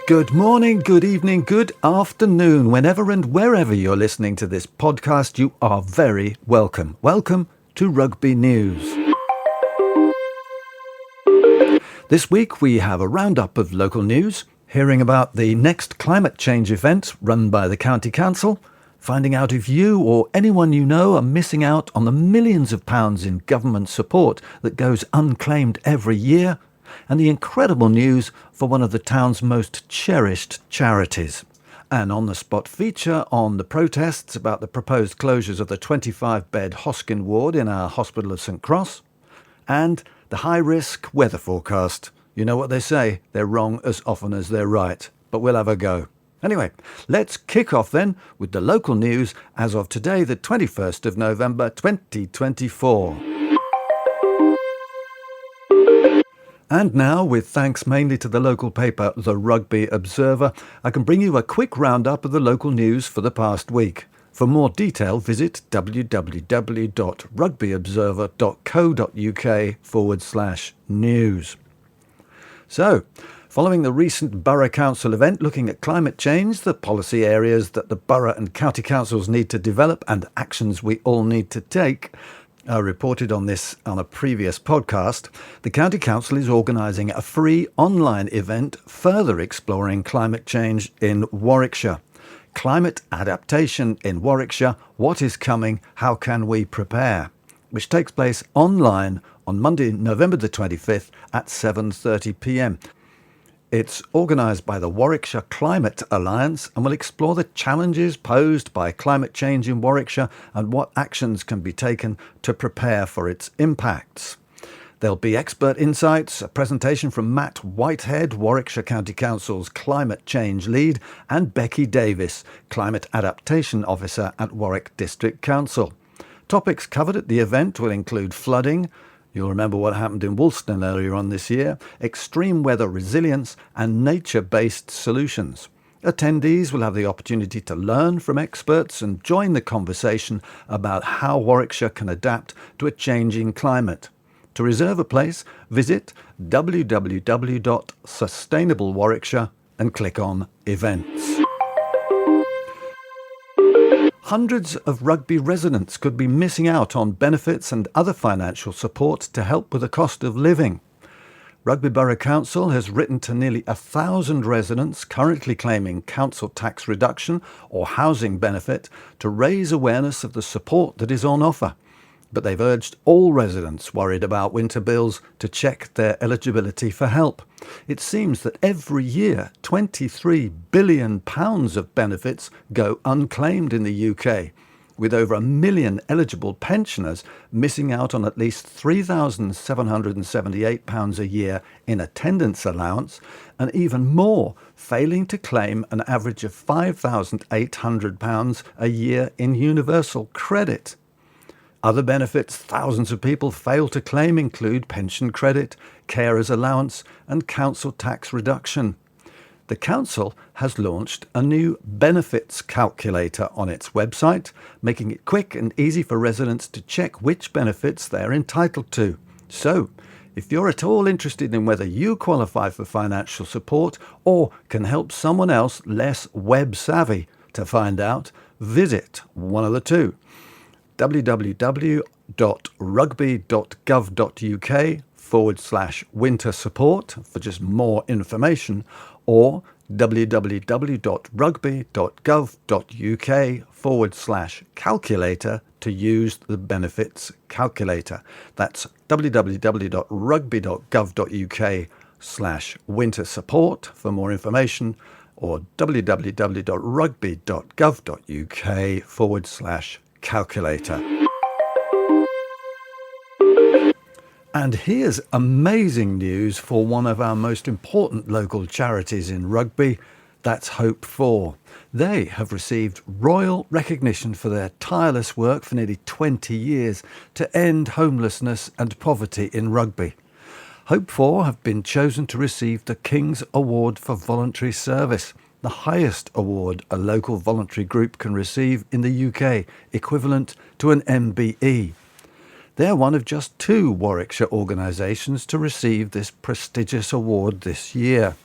Good morning, good evening, good afternoon. Whenever and wherever you're listening to this podcast, you are very welcome. Welcome to Rugby News. This week we have a roundup of local news, hearing about the next climate change event run by the County Council, finding out if you or anyone you know are missing out on the millions of pounds in government support that goes unclaimed every year, and the incredible news for one of the town's most cherished charities. An on-the-spot feature on the protests about the proposed closures of the 25-bed Hoskyn Ward in our Hospital of St Cross, and the high-risk weather forecast. You know what they say, they're wrong as often as they're right, but we'll have a go. Anyway, let's kick off then with the local news as of today, the 21st of November 2024. And now, with thanks mainly to the local paper The Rugby Observer, I can bring you a quick roundup of the local news for the past week. For more detail, visit www.rugbyobserver.co.uk/news. So, following the recent Borough Council event looking at climate change, the policy areas that the Borough and County Councils need to develop and actions we all need to take, I reported on this on a previous podcast, the County Council is organising a free online event further exploring climate change in Warwickshire. Climate Adaptation in Warwickshire, What is Coming, How Can We Prepare? Which takes place online on Monday, November the 25th at 7:30pm. It's organised by the Warwickshire Climate Alliance and will explore the challenges posed by climate change in Warwickshire and what actions can be taken to prepare for its impacts. There'll be expert insights, a presentation from Matt Whitehead, Warwickshire County Council's Climate Change Lead, and Becky Davis, Climate Adaptation Officer at Warwick District Council. Topics covered at the event will include flooding, you'll remember what happened in Woolston earlier on this year, extreme weather resilience, and nature-based solutions. Attendees will have the opportunity to learn from experts and join the conversation about how Warwickshire can adapt to a changing climate. To reserve a place, visit www.sustainablewarwickshire and click on Events. Hundreds of Rugby residents could be missing out on benefits and other financial support to help with the cost of living. Rugby Borough Council has written to nearly 1,000 residents currently claiming council tax reduction or housing benefit to raise awareness of the support that is on offer. But they've urged all residents worried about winter bills to check their eligibility for help. It seems that every year £23 billion of benefits go unclaimed in the UK, with over 1 million eligible pensioners missing out on at least £3,778 a year in attendance allowance, and even more failing to claim an average of £5,800 a year in universal credit. Other benefits thousands of people fail to claim include pension credit, carers allowance and council tax reduction. The council has launched a new benefits calculator on its website, making it quick and easy for residents to check which benefits they're entitled to. So, if you're at all interested in whether you qualify for financial support or can help someone else less web savvy to find out, visit one of the two. www.rugby.gov.uk/winter support for just more information, or www.rugby.gov.uk/calculator to use the benefits calculator. That's www.rugby.gov.uk/winter support for more information, or www.rugby.gov.uk/calculator. And here's amazing news for one of our most important local charities in Rugby, that's Hope 4. They have received royal recognition for their tireless work for nearly 20 years to end homelessness and poverty in Rugby. Hope 4 have been chosen to receive the King's Award for Voluntary Service, the highest award a local voluntary group can receive in the UK, equivalent to an MBE. They're one of just 2 Warwickshire organisations to receive this prestigious award this year.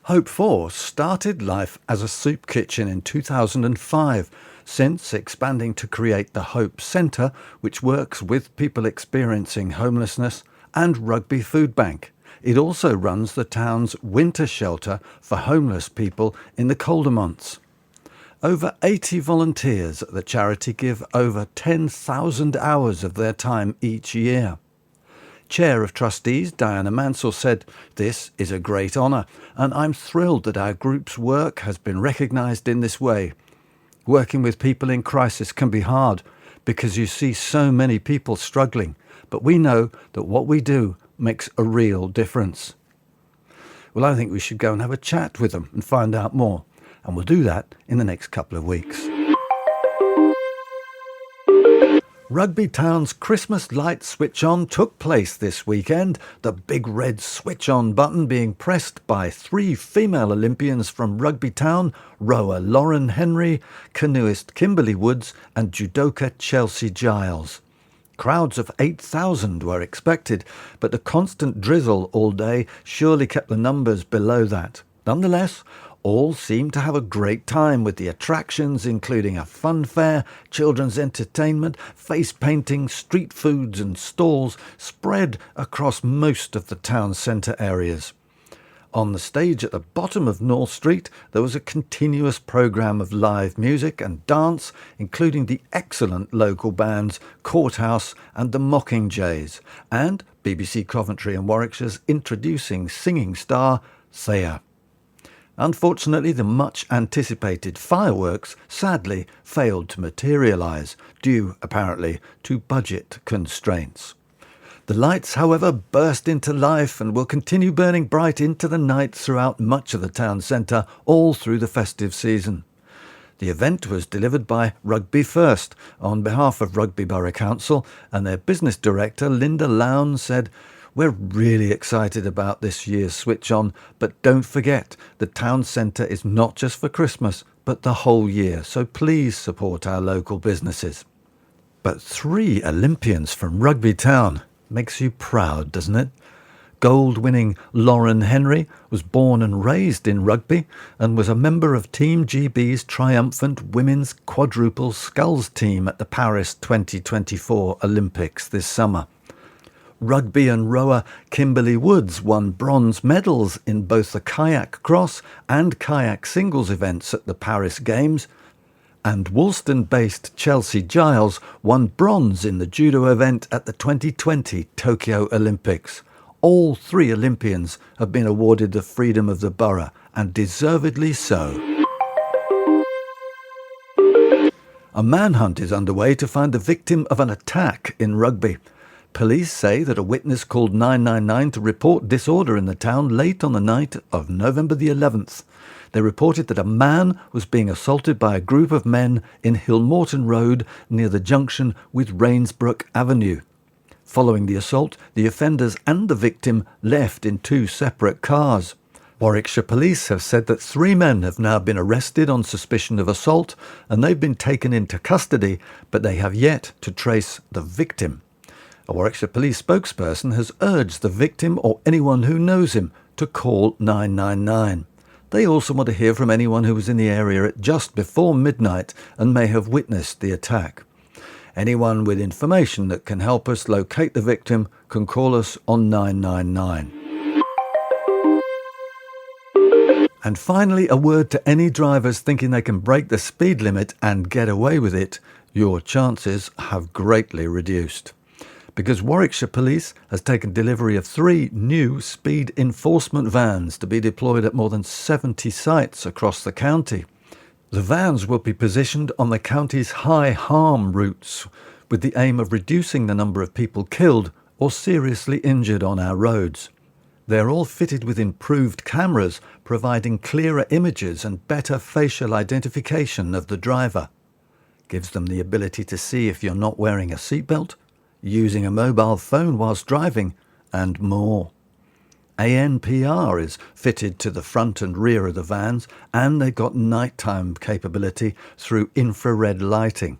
Hope 4 started life as a soup kitchen in 2005, since expanding to create the Hope Centre, which works with people experiencing homelessness, and Rugby Food Bank. It also runs the town's winter shelter for homeless people in the colder months. Over 80 volunteers at the charity give over 10,000 hours of their time each year. Chair of Trustees Diana Mansell said, "This is a great honour, and I'm thrilled that our group's work has been recognised in this way. Working with people in crisis can be hard because you see so many people struggling, but we know that what we do makes a real difference." Well, I think we should go and have a chat with them and find out more, and we'll do that in the next couple of weeks. Rugby Town's Christmas light switch on took place this weekend, the big red switch on button being pressed by 3 female Olympians from Rugby Town: rower Lauren Henry, canoeist Kimberly Woods and judoka Chelsea Giles. Crowds of 8,000 were expected, but the constant drizzle all day surely kept the numbers below that. Nonetheless, all seemed to have a great time with the attractions including a fun fair, children's entertainment, face painting, street foods and stalls spread across most of the town centre areas. On the stage at the bottom of North Street, there was a continuous programme of live music and dance, including the excellent local bands Courthouse and the Mockingjays, and BBC Coventry and Warwickshire's introducing singing star Thea. Unfortunately, the much-anticipated fireworks sadly failed to materialise, due, apparently, to budget constraints. The lights, however, burst into life and will continue burning bright into the night throughout much of the town centre, all through the festive season. The event was delivered by Rugby First on behalf of Rugby Borough Council, and their business director, Linda Lown, said, "We're really excited about this year's switch on, but don't forget the town centre is not just for Christmas, but the whole year, so please support our local businesses." But 3 Olympians from Rugby Town makes you proud, doesn't it? Gold-winning Lauren Henry was born and raised in Rugby and was a member of Team GB's triumphant women's quadruple sculls team at the Paris 2024 Olympics this summer. Rugby and rower Kimberly Woods won bronze medals in both the kayak cross and kayak singles events at the Paris Games, and Woolston-based Chelsea Giles won bronze in the judo event at the 2020 Tokyo Olympics. All 3 Olympians have been awarded the Freedom of the Borough, and deservedly so. A manhunt is underway to find the victim of an attack in Rugby. Police say that a witness called 999 to report disorder in the town late on the night of November the 11th. They reported that a man was being assaulted by a group of men in Hillmorton Road near the junction with Rainsbrook Avenue. Following the assault, the offenders and the victim left in 2 separate cars. Warwickshire Police have said that 3 men have now been arrested on suspicion of assault, and they've been taken into custody, but they have yet to trace the victim. A Warwickshire Police spokesperson has urged the victim or anyone who knows him to call 999. They also want to hear from anyone who was in the area at just before midnight and may have witnessed the attack. Anyone with information that can help us locate the victim can call us on 999. And finally, a word to any drivers thinking they can break the speed limit and get away with it. Your chances have greatly reduced, because Warwickshire Police has taken delivery of 3 new speed enforcement vans to be deployed at more than 70 sites across the county. The vans will be positioned on the county's high harm routes, with the aim of reducing the number of people killed or seriously injured on our roads. They're all fitted with improved cameras, providing clearer images and better facial identification of the driver. Gives them the ability to see if you're not wearing a seatbelt, using a mobile phone whilst driving, and more. ANPR is fitted to the front and rear of the vans, and they've got nighttime capability through infrared lighting.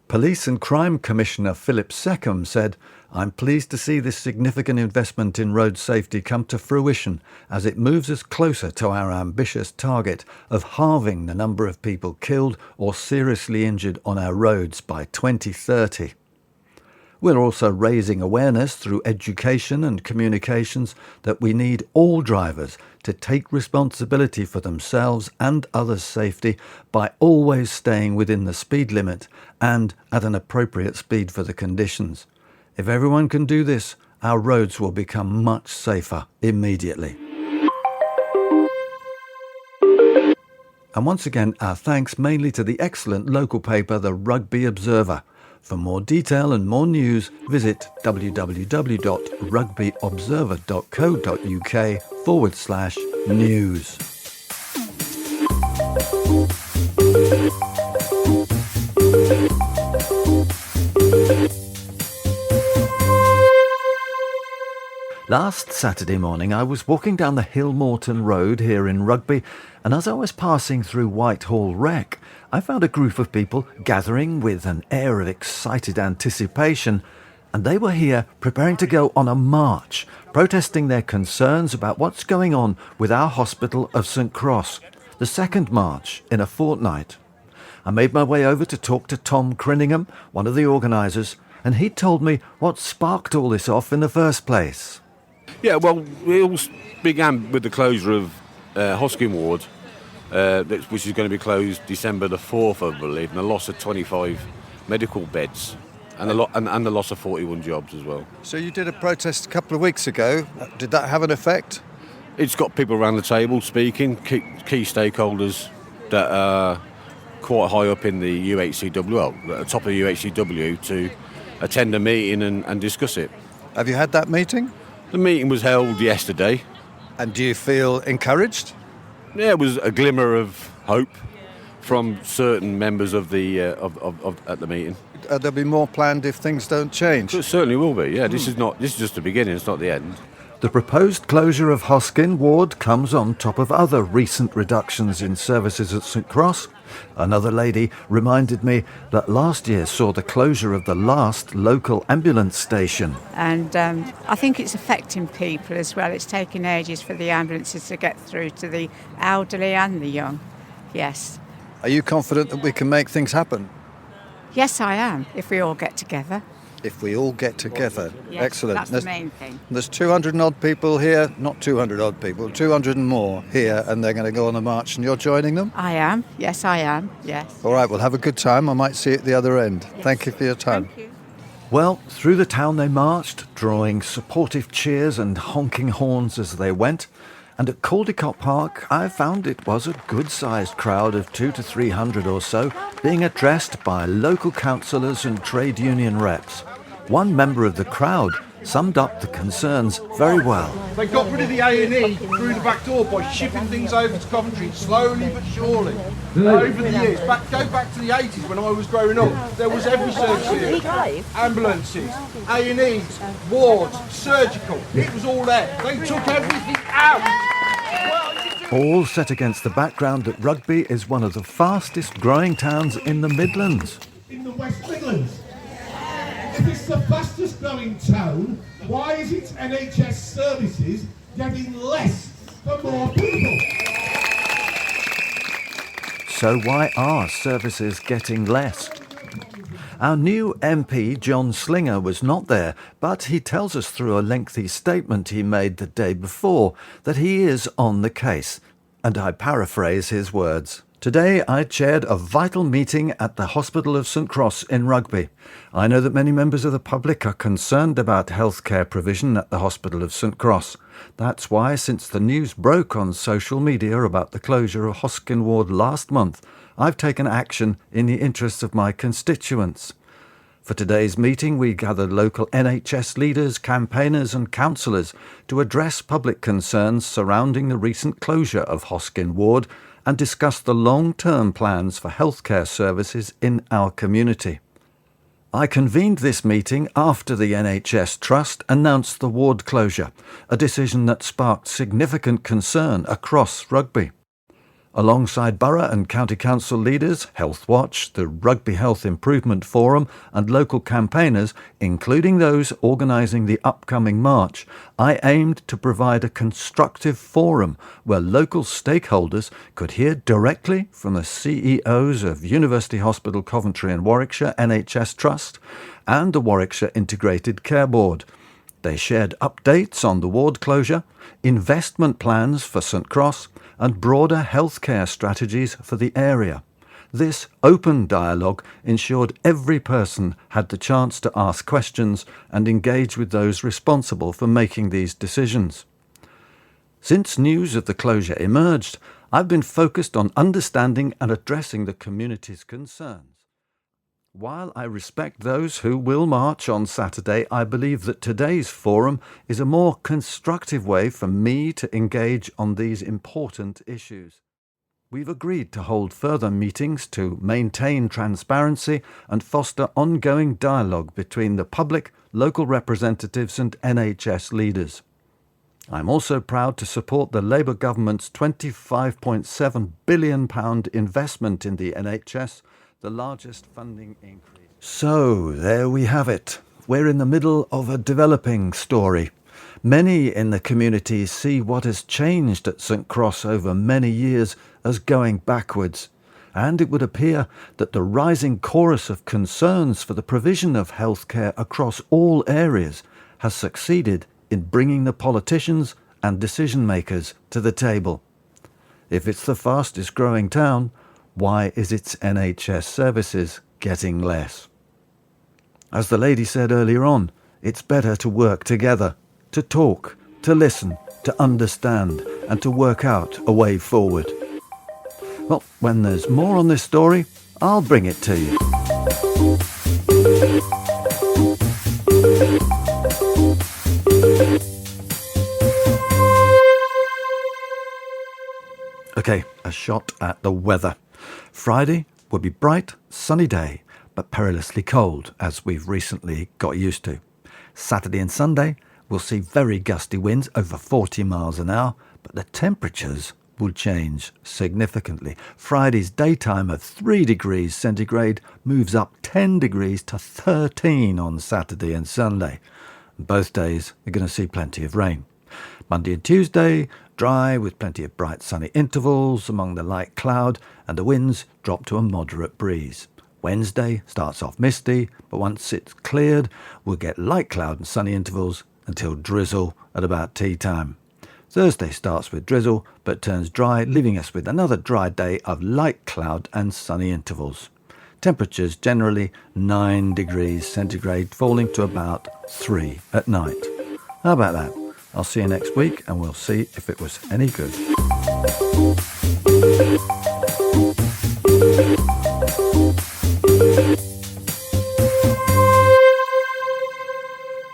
Police and Crime Commissioner Philip Seckham said, "I'm pleased to see this significant investment in road safety come to fruition as it moves us closer to our ambitious target of halving the number of people killed or seriously injured on our roads by 2030. We're also raising awareness through education and communications that we need all drivers to take responsibility for themselves and others' safety by always staying within the speed limit and at an appropriate speed for the conditions. If everyone can do this, our roads will become much safer immediately." And once again, our thanks mainly to the excellent local paper, the Rugby Observer. For more detail and more news, visit www.rugbyobserver.co.uk/news. Last Saturday morning I was walking down the Hill Morton Road here in Rugby, and as I was passing through Whitehall Rec, I found a group of people gathering with an air of excited anticipation, and they were here preparing to go on a march, protesting their concerns about what's going on with our Hospital of St Cross, the second march in a fortnight. I made my way over to talk to Tom Crinningham, one of the organisers, and he told me what sparked all this off in the first place. Yeah, well, it all began with the closure of Hoskyn Ward, which is going to be closed December the 4th, I believe, and the loss of 25 medical beds and the loss of 41 jobs as well. So you did a protest a couple of weeks ago. Did that have an effect? It's got people around the table speaking, key stakeholders that are quite high up in the UHCW, well, at the top of the UHCW, to attend a meeting and discuss it. Have you had that meeting? The meeting was held yesterday. And do you feel encouraged? Yeah, it was a glimmer of hope from certain members of the at the meeting. There'll be more planned if things don't change. It certainly will be. Yeah, this is just the beginning. It's not the end. The proposed closure of Hoskyn Ward comes on top of other recent reductions in services at St Cross. Another lady reminded me that last year saw the closure of the last local ambulance station. And I think it's affecting people as well. It's taking ages for the ambulances to get through to the elderly and the young. Yes. Are you confident that we can make things happen? Yes, I am, if we all get together. If we all get together. Yes, Excellent. That's the main thing. There's 200 and odd people here, not 200 odd people, 200 and more here, and they're going to go on a march, and you're joining them? I am. Yes, I am. Yes. All right, well, have a good time. I might see you at the other end. Yes. Thank you for your time. Thank you. Well, through the town they marched, drawing supportive cheers and honking horns as they went. And at Caldecott Park, I found it was a good-sized crowd of 200 to 300 or so, being addressed by local councillors and trade union reps. One member of the crowd summed up the concerns very well. They got rid of the A&E through the back door by shipping things over to Coventry, slowly but surely. Over the years, go back to the 80s when I was growing up, there was every service here. Ambulances, A&Es, wards, surgical, it was all there. They took everything out. All set against the background that Rugby is one of the fastest growing towns in the Midlands. In the West Midlands. If it's the fastest growing town, why is its NHS services getting less for more people? So why are services getting less? Our new MP, John Slinger, was not there, but he tells us through a lengthy statement he made the day before that he is on the case. And I paraphrase his words. Today I chaired a vital meeting at the Hospital of St Cross in Rugby. I know that many members of the public are concerned about healthcare provision at the Hospital of St Cross. That's why, since the news broke on social media about the closure of Hoskyn Ward last month, I've taken action in the interests of my constituents. For today's meeting, we gathered local NHS leaders, campaigners and councillors to address public concerns surrounding the recent closure of Hoskyn Ward and discuss the long-term plans for healthcare services in our community. I convened this meeting after the NHS Trust announced the ward closure, a decision that sparked significant concern across Rugby. Alongside borough and county council leaders, Health Watch, the Rugby Health Improvement Forum and local campaigners, including those organising the upcoming march, I aimed to provide a constructive forum where local stakeholders could hear directly from the CEOs of University Hospital Coventry and Warwickshire NHS Trust and the Warwickshire Integrated Care Board. They shared updates on the ward closure, investment plans for St Cross, and broader healthcare strategies for the area. This open dialogue ensured every person had the chance to ask questions and engage with those responsible for making these decisions. Since news of the closure emerged, I've been focused on understanding and addressing the community's concerns. While I respect those who will march on Saturday, I believe that today's forum is a more constructive way for me to engage on these important issues. We've agreed to hold further meetings to maintain transparency and foster ongoing dialogue between the public, local representatives and NHS leaders. I'm also proud to support the Labour government's £25.7 billion investment in the NHS, the largest funding increase. So, there we have it. We're in the middle of a developing story. Many in the community see what has changed at St Cross over many years as going backwards, and it would appear that the rising chorus of concerns for the provision of healthcare across all areas has succeeded in bringing the politicians and decision makers to the table. If it's the fastest growing town, why is its NHS services getting less? As the lady said earlier on, it's better to work together, to talk, to listen, to understand, and to work out a way forward. Well, when there's more on this story, I'll bring it to you. Okay, a shot at the weather. Friday will be bright, sunny day, but perilously cold, as we've recently got used to. Saturday and Sunday will see very gusty winds over 40 miles an hour, but the temperatures will change significantly. Friday's daytime of 3 degrees centigrade moves up 10 degrees to 13 on Saturday and Sunday. Both days are going to see plenty of rain. Monday and Tuesday, dry with plenty of bright sunny intervals among the light cloud, and the winds drop to a moderate breeze. Wednesday starts off misty, but once it's cleared, we'll get light cloud and sunny intervals until drizzle at about tea time. Thursday starts with drizzle, but turns dry, leaving us with another dry day of light cloud and sunny intervals. Temperatures generally 9 degrees centigrade, falling to about 3 at night. How about that? I'll see you next week and we'll see if it was any good.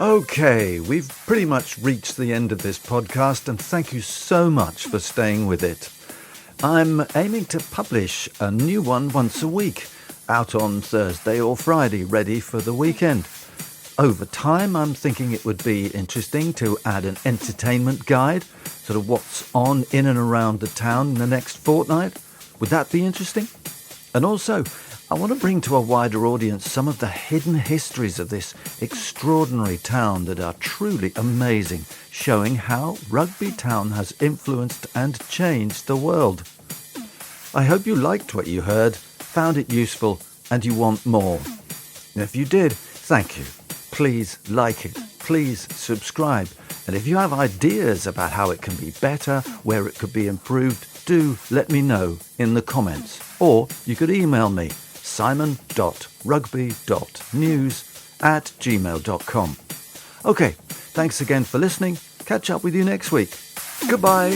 Okay, we've pretty much reached the end of this podcast, and thank you so much for staying with it. I'm aiming to publish a new one once a week, out on Thursday or Friday, ready for the weekend. Over time, I'm thinking it would be interesting to add an entertainment guide, sort of what's on in and around the town in the next fortnight. Would that be interesting? And also, I want to bring to a wider audience some of the hidden histories of this extraordinary town that are truly amazing, showing how Rugby Town has influenced and changed the world. I hope you liked what you heard, found it useful, and you want more. And if you did, thank you. Please like it, please subscribe, and if you have ideas about how it can be better, where it could be improved, do let me know in the comments, or you could email me simon.rugby.news@gmail.com. Okay, thanks again for listening. Catch up with you next week. Goodbye.